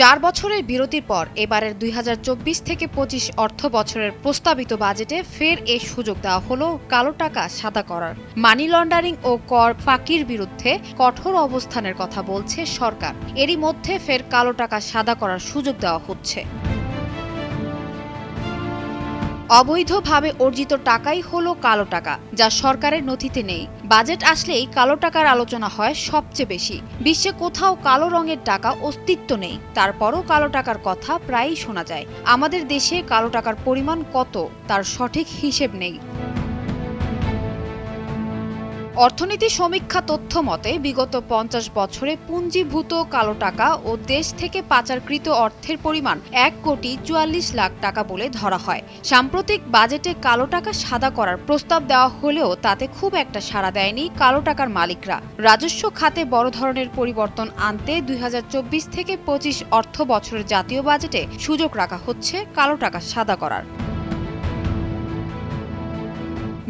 ৪ বছরের বিরতির পর এবারের ২০২৪ থেকে ২৫ অর্থ বছরের প্রস্তাবিত বাজেটে ফের এই সুযোগ দেওয়া হলো কালো টাকা সাদা করার। মানি লন্ডারিং ও কর ফাঁকির বিরুদ্ধে কঠোর অবস্থানের কথা বলছে সরকার। এরই মধ্যে ফের কালো টাকা সাদা করার সুযোগ দেওয়া হচ্ছে। অবৈধভাবে অর্জিত টাকাই হলো কালো টাকা, যা সরকারের নথিতে নেই। বাজেট আসলেই কালো টাকার আলোচনা হয় সবচেয়ে বেশি। বিশ্বে কোথাও কালো রঙের টাকা অস্তিত্ব নেই, তারপরও কালো টাকার কথা প্রায়ই শোনা যায়। আমাদের দেশে কালো টাকার পরিমাণ কত তার সঠিক হিসেব নেই। অর্থনীতি সমীক্ষা তথ্য মতে বিগত ৫০ বছরে পুঞ্জীভূত কালো টাকা ও দেশ থেকে পাচারকৃত অর্থের পরিমাণ ১,৪৪,০০,০০০ টাকা বলে ধরা হয়। সাম্প্রতিক বাজেটে কালো টাকা সাদা করার প্রস্তাব দেওয়া হলেও তাতে খুব একটা সাড়া দেয়নি কালো টাকার মালিকরা। রাজস্ব খাতে বড় ধরনের পরিবর্তন আনতে ২০২৪ থেকে ২৫ অর্থ বছরের জাতীয় বাজেটে সুযোগ রাখা হচ্ছে কালো টাকা সাদা করার।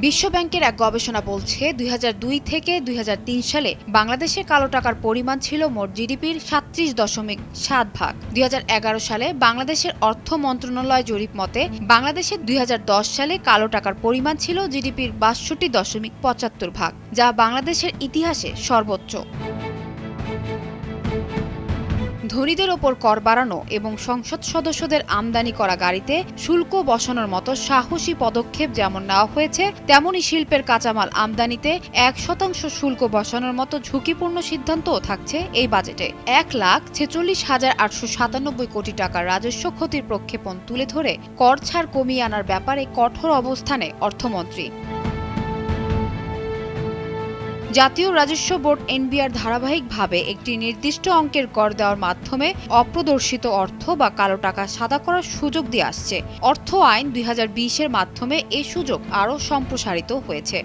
বিশ্বব্যাংকের এক গবেষণা বলছে ২০০২ থেকে ২০০৩ সালে বাংলাদেশে কালো টাকার পরিমাণ ছিল মোট জিডিপির ৩৭.৭%। ২০১১ সালে বাংলাদেশের অর্থ মন্ত্রণালয় জরিপ মতে বাংলাদেশে ২০১০ সালে কালো টাকার পরিমাণ ছিল জিডিপির ৬২.৭৫%, যা বাংলাদেশের ইতিহাসে সর্বোচ্চ। ধনীদের ওপর কর বাড়ানো এবং সংসদ সদস্যদের আমদানি করা গাড়িতে শুল্ক বসানোর মতো সাহসী পদক্ষেপ যেমন নেওয়া হয়েছে, তেমনি শিল্পের কাঁচামাল আমদানিতে ১% শুল্ক বসানোর মতো ঝুঁকিপূর্ণ সিদ্ধান্তও থাকছে এই বাজেটে। ১,৪৬,৮৯৭ কোটি টাকার রাজস্ব ক্ষতির প্রক্ষেপণ তুলে ধরে কর ছাড় কমিয়ে আনার ব্যাপারে কঠোর অবস্থানে অর্থমন্ত্রী। জাতীয় রাজস্ব বোর্ড এনবিআর ধারাবাহিকভাবে একটি নির্দিষ্ট অঙ্কের কর দেওয়ার মাধ্যমে অপ্রদর্শিত অর্থ বা কালো টাকা সাদা করার সুযোগ দিয়ে আসছে। অর্থ আইন ২০২০-এর মাধ্যমে এই সুযোগ আরও সম্প্রসারিত হয়েছে।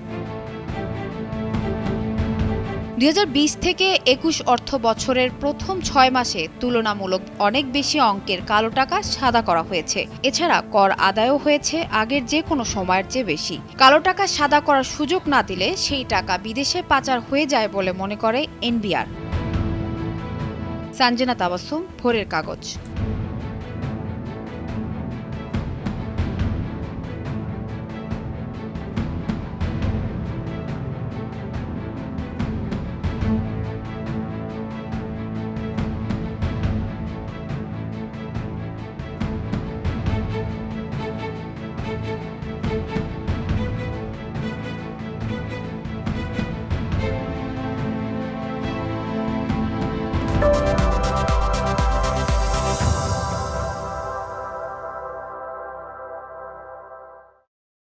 ২০২০ থেকে ২১ অর্থ বছরের প্রথম ৬ মাসে তুলনামূলক অনেক বেশি অঙ্কের কালো টাকা সাদা করা হয়েছে। এছাড়া কর আদায়ও হয়েছে আগের যে কোনো সময়ের চেয়ে বেশি। কালো টাকা সাদা করার সুযোগ না দিলে সেই টাকা বিদেশে পাচার হয়ে যায় বলে মনে করে এনবিআর। সানজিনা তাবাসসুম, ভোরের কাগজ।